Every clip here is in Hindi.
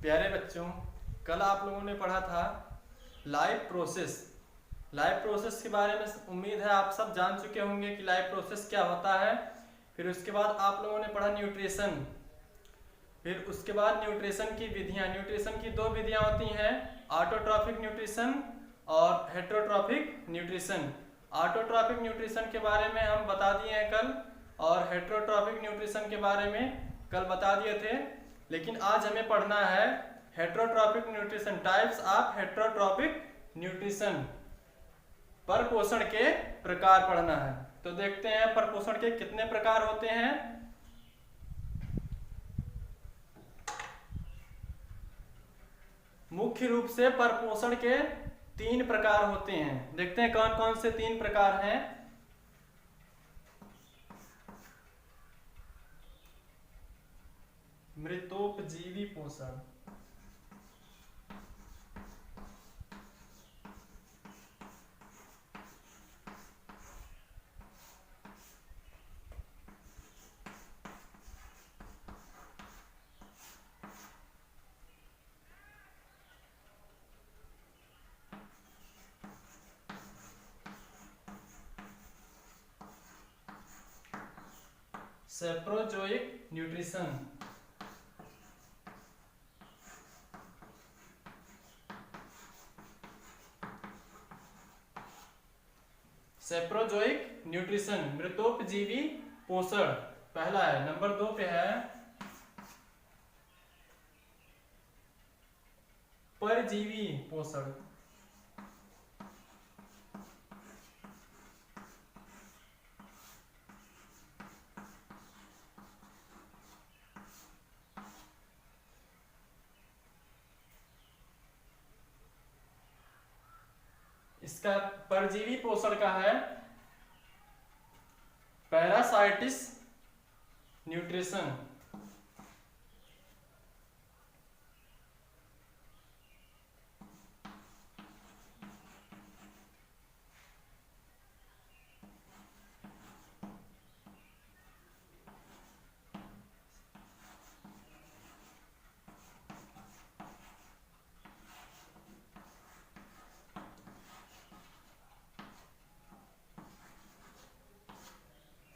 प्यारे बच्चों, कल आप लोगों ने पढ़ा था लाइफ प्रोसेस। लाइफ प्रोसेस के बारे में उम्मीद है आप सब जान चुके होंगे कि लाइफ प्रोसेस क्या होता है। फिर उसके बाद आप लोगों ने पढ़ा न्यूट्रिशन। फिर उसके बाद न्यूट्रिशन की विधियां। न्यूट्रिशन की दो विधियां होती हैं, ऑटोट्रॉफिक न्यूट्रिशन और हेट्रोट्रॉफिक न्यूट्रिशन। ऑटोट्रॉफिक न्यूट्रिशन के बारे में हम बता दिए हैं कल, और हेट्रोट्रॉफिक न्यूट्रिशन के बारे में कल बता दिए थे। लेकिन आज हमें पढ़ना है heterotrophic nutrition, types of heterotrophic nutrition. परपोषण के प्रकार पढ़ना है। तो देखते हैं परपोषण के कितने प्रकार होते हैं। मुख्य रूप से परपोषण के 3 प्रकार होते हैं। देखते हैं कौन कौन से 3 प्रकार हैं। मृतोपजीवी पोषण, सेप्रोजोइक न्यूट्रिशन, सेप्रोजोइक न्यूट्रिशन मृतोपजीवी पोषण पहला है। नंबर 2 पे है परजीवी पोषण। इसका परजीवी पोषण का है पैरासाइटिस न्यूट्रिशन।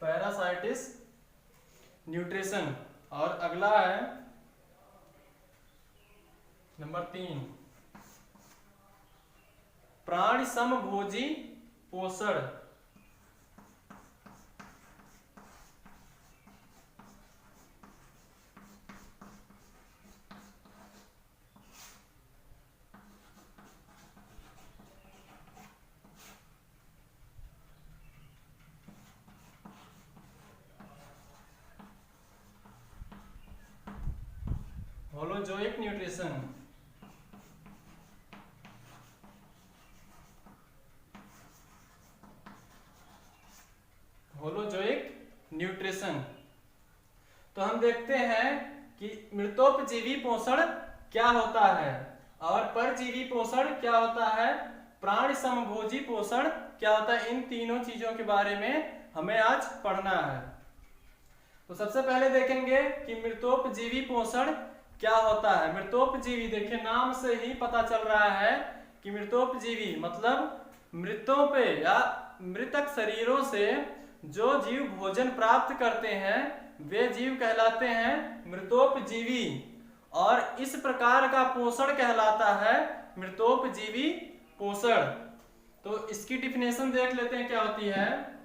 पैरासाइटिस न्यूट्रिशन। और अगला है नंबर 3 प्राण समभोजी पोषण। Holozoic nutrition, holozoic nutrition. तो हम देखते हैं कि मृतोपजीवी पोषण क्या होता है और परजीवी पोषण क्या होता है, प्राण समभोजी पोषण क्या होता है। इन तीनों चीजों के बारे में हमें आज पढ़ना है। तो सबसे पहले देखेंगे कि मृतोपजीवी पोषण क्या होता है। मृतोपजीवी देखिए नाम से ही पता चल रहा है कि मृतोपजीवी मतलब मृतों पे या मृतक शरीरों से जो जीव भोजन प्राप्त करते हैं वे जीव कहलाते हैं मृतोपजीवी, और इस प्रकार का पोषण कहलाता है मृतोपजीवी पोषण। तो इसकी डिफिनेशन देख लेते हैं क्या होती है।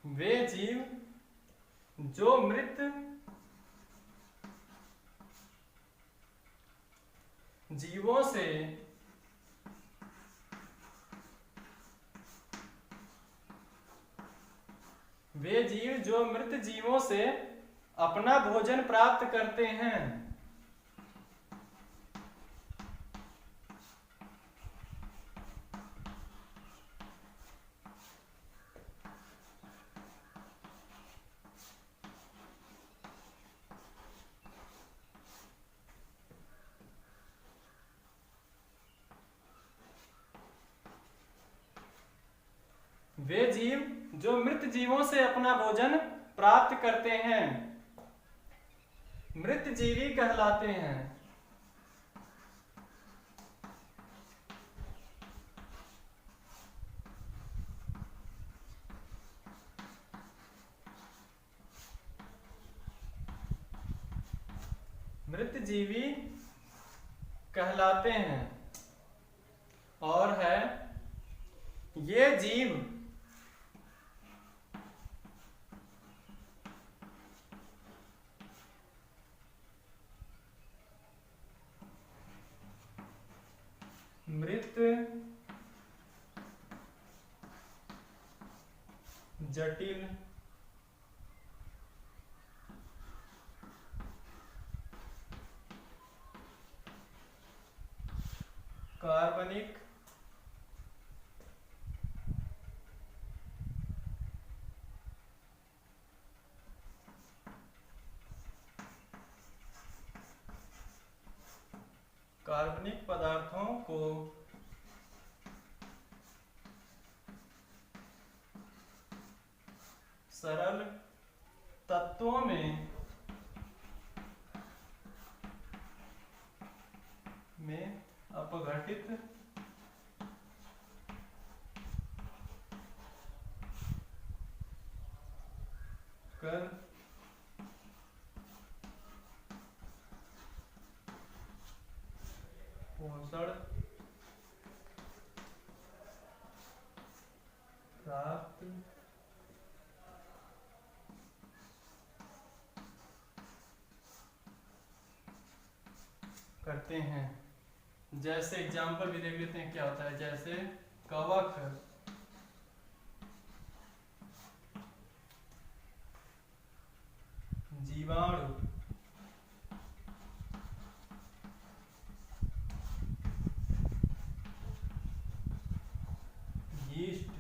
वे जीव जो मृत जीवों से वे जीव जो मृत जीवों से अपना भोजन प्राप्त करते हैं। वे जीव जो मृत जीवों से अपना भोजन प्राप्त करते हैं मृत जीवी कहलाते हैं। मृत जीवी कहलाते हैं। और है ये जीव मृत जटिल कार्बनिक पदार्थों को सरल तत्वों में अपघटित कर पोषण प्राप्त करते हैं। जैसे एग्जाम्पल भी देख लेते हैं क्या होता है। जैसे कवक, जीवाणु, यीस्ट,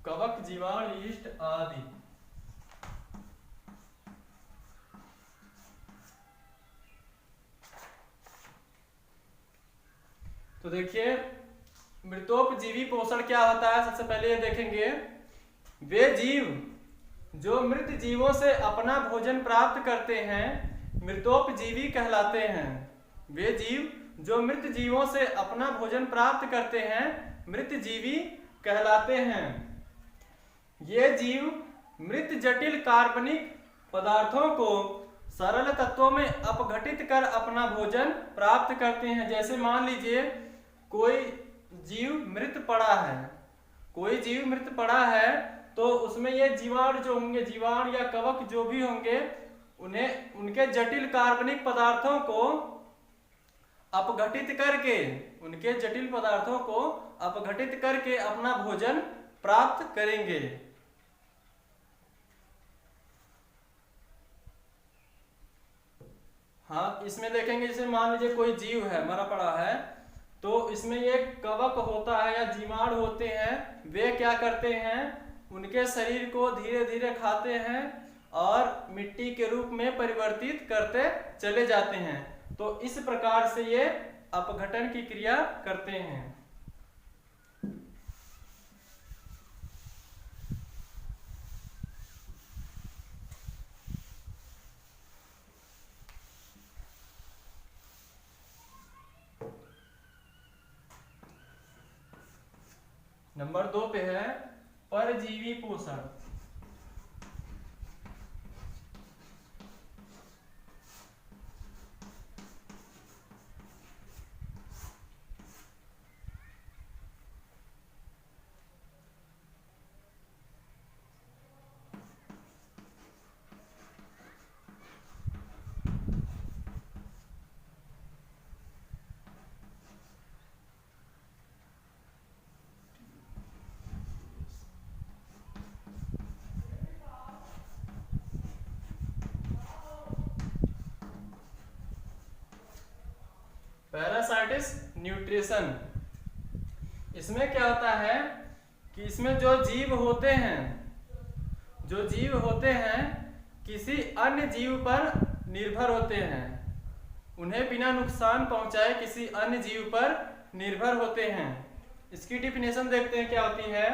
कवक, जीवाणु, यीस्ट आदि। तो देखिए मृतोपजीवी पोषण क्या होता है। सबसे पहले ये देखेंगे वे जीव जो मृत जीवों से अपना भोजन प्राप्त करते हैं मृतोपजीवी कहलाते हैं। वे जीव जो मृत जीवों से अपना भोजन प्राप्त करते हैं मृत जीवी कहलाते हैं। ये जीव मृत जटिल कार्बनिक पदार्थों को सरल तत्वों में अपघटित कर अपना भोजन प्राप्त करते हैं। जैसे मान लीजिए कोई जीव मृत पड़ा है तो उसमें ये जीवाणु जो होंगे, जीवाणु या कवक जो भी होंगे, उन्हें उनके जटिल कार्बनिक पदार्थों को अपघटित करके अपना भोजन प्राप्त करेंगे। हाँ, इसमें देखेंगे जैसे मान लीजिए कोई जीव है मरा पड़ा है तो इसमें ये कवक होता है या जीवाणु होते हैं। वे क्या करते हैं उनके शरीर को धीरे धीरे खाते हैं और मिट्टी के रूप में परिवर्तित करते चले जाते हैं। तो इस प्रकार से ये अपघटन की क्रिया करते हैं। नंबर 2 पे है परजीवी पोषण। पैरासाइटिस न्यूट्रिशन, इसमें क्या होता है कि इसमें जो जीव होते हैं किसी अन्य जीव पर निर्भर होते हैं, उन्हें बिना नुकसान पहुंचाए किसी अन्य जीव पर निर्भर होते हैं। इसकी डिफिनेशन देखते हैं क्या होती है।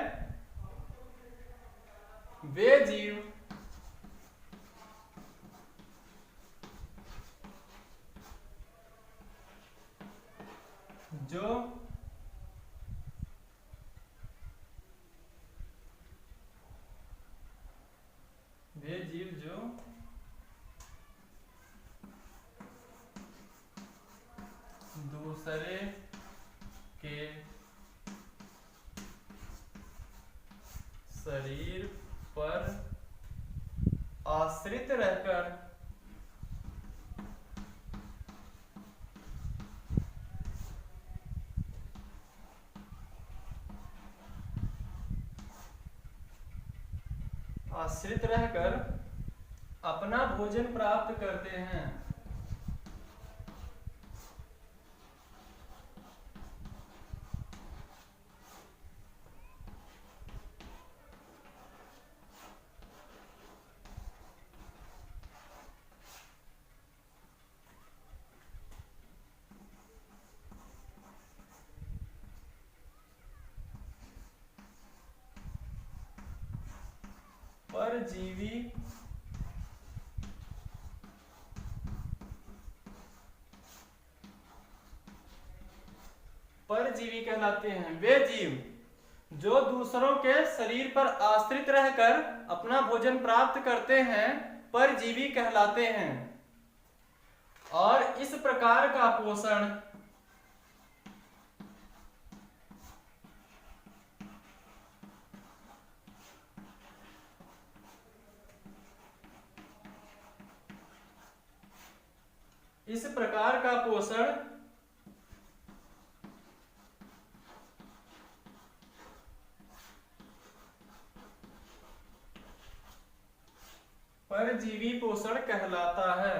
वे जीव जो दूसरे के शरीर पर आश्रित रहकर अपना भोजन प्राप्त करते हैं। परजीवी कहलाते हैं वे जीव जो दूसरों के शरीर पर आश्रित रहकर अपना भोजन प्राप्त करते हैं, परजीवी कहलाते हैं। और इस प्रकार का पोषण परजीवी पोषण कहलाता है।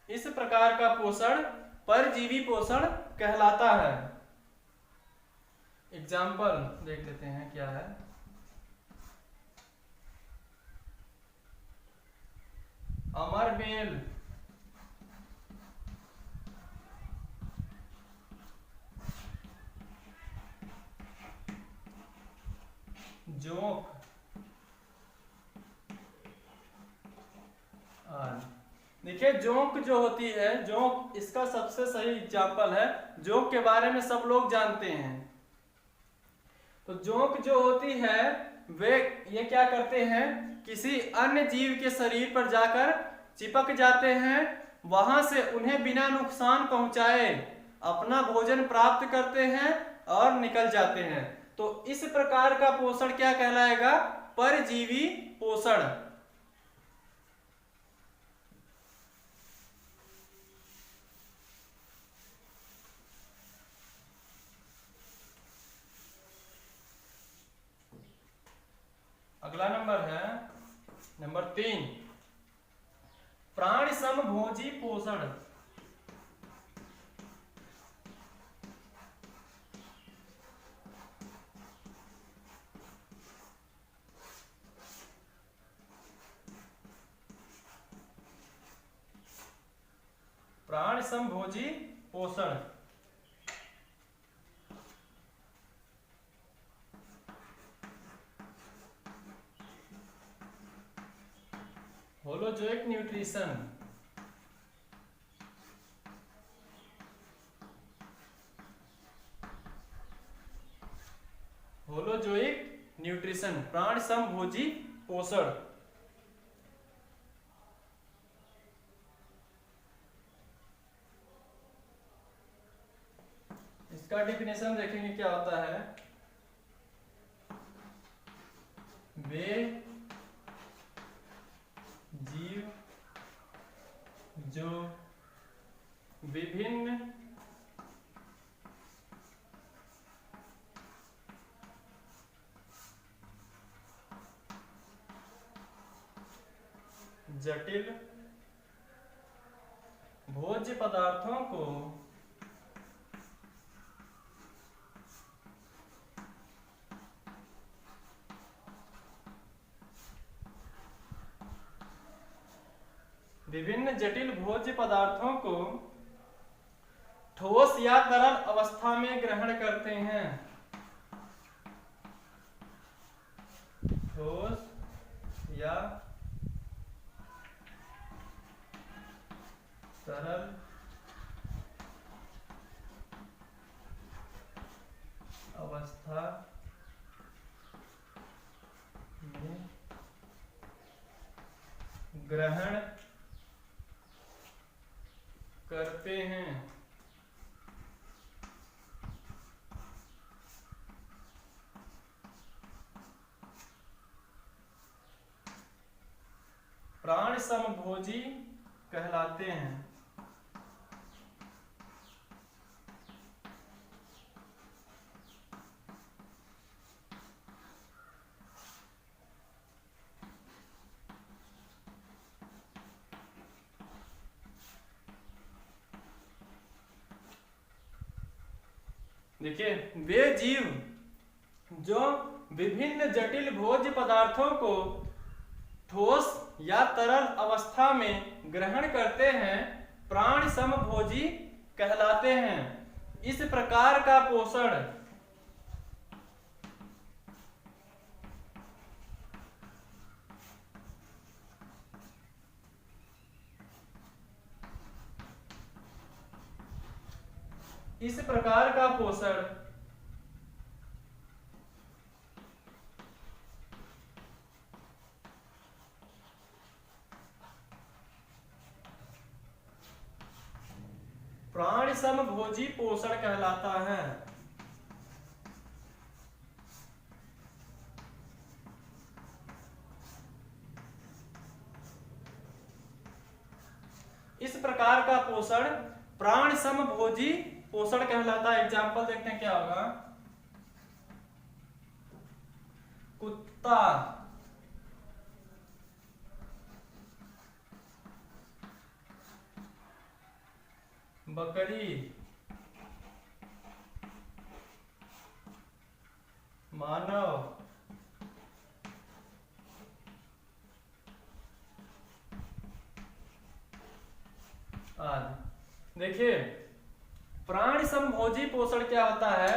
इस प्रकार का पोषण परजीवी पोषण कहलाता है। एग्जाम्पल देख लेते हैं क्या है। अमरमेल, जोंक, देखिए जोंक जो होती है, जोंक इसका सबसे सही एग्जाम्पल है। जोंक के बारे में सब लोग जानते हैं। तो जोंक जो होती है वे ये क्या करते हैं, किसी अन्य जीव के शरीर पर जाकर चिपक जाते हैं, वहां से उन्हें बिना नुकसान पहुंचाए अपना भोजन प्राप्त करते हैं और निकल जाते हैं। तो इस प्रकार का पोषण क्या कहलाएगा, परजीवी पोषण। अगला नंबर है नंबर 3, प्राण समभोजी पोषण। प्राण समभोजी पोषण होलोजोइक न्यूट्रिशन। होलोजोइक न्यूट्रिशन, प्राण समभोजी पोषण। इसका डिफिनेशन देखेंगे क्या होता है। वे जीव जो विभिन्न जटिल भोज्य पदार्थों को विभिन्न जटिल भोज्य पदार्थों को ठोस या तरल अवस्था में ग्रहण करते हैं। ठोस या तरल अवस्था में ग्रहण करते हैं। प्राण समभोजी कहलाते हैं। देखिए, वे जीव जो विभिन्न जटिल भोज्य पदार्थों को ठोस या तरल अवस्था में ग्रहण करते हैं प्राण समभोजी कहलाते हैं। इस प्रकार का पोषण प्राण समभोजी पोषण कहलाता है। इस प्रकार का पोषण प्राण समभोजी पोषण कहलाता है। एग्जाम्पल देखते हैं क्या होगा। कुत्ता, बकरी, मानव, आदि। देखिए, प्राण समभोजी पोषण क्या होता है,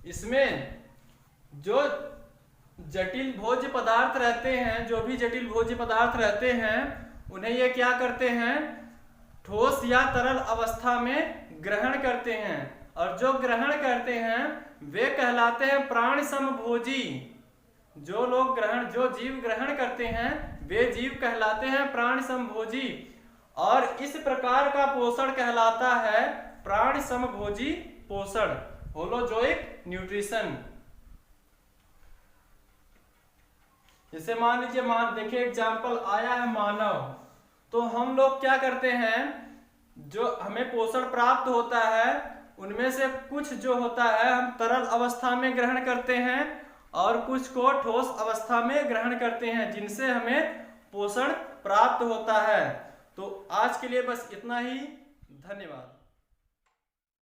इसमें जो जटिल भोज्य पदार्थ रहते हैं, जो भी जटिल भोज्य पदार्थ रहते हैं, उन्हें ये क्या करते हैं, ठोस या तरल अवस्था में ग्रहण करते हैं। और जो ग्रहण करते हैं वे कहलाते हैं प्राण समभोजी। जो जीव ग्रहण करते हैं वे जीव कहलाते हैं प्राण समभोजी। और इस प्रकार का पोषण कहलाता है प्राण समभोजी पोषण, होलोजोइक न्यूट्रिशन। जैसे मान लीजिए, देखिए एग्जाम्पल आया है मानव, तो हम लोग क्या करते हैं, जो हमें पोषण प्राप्त होता है उनमें से कुछ जो होता है हम तरल अवस्था में ग्रहण करते हैं और कुछ को ठोस अवस्था में ग्रहण करते हैं, जिनसे हमें पोषण प्राप्त होता है। तो आज के लिए बस इतना ही। धन्यवाद।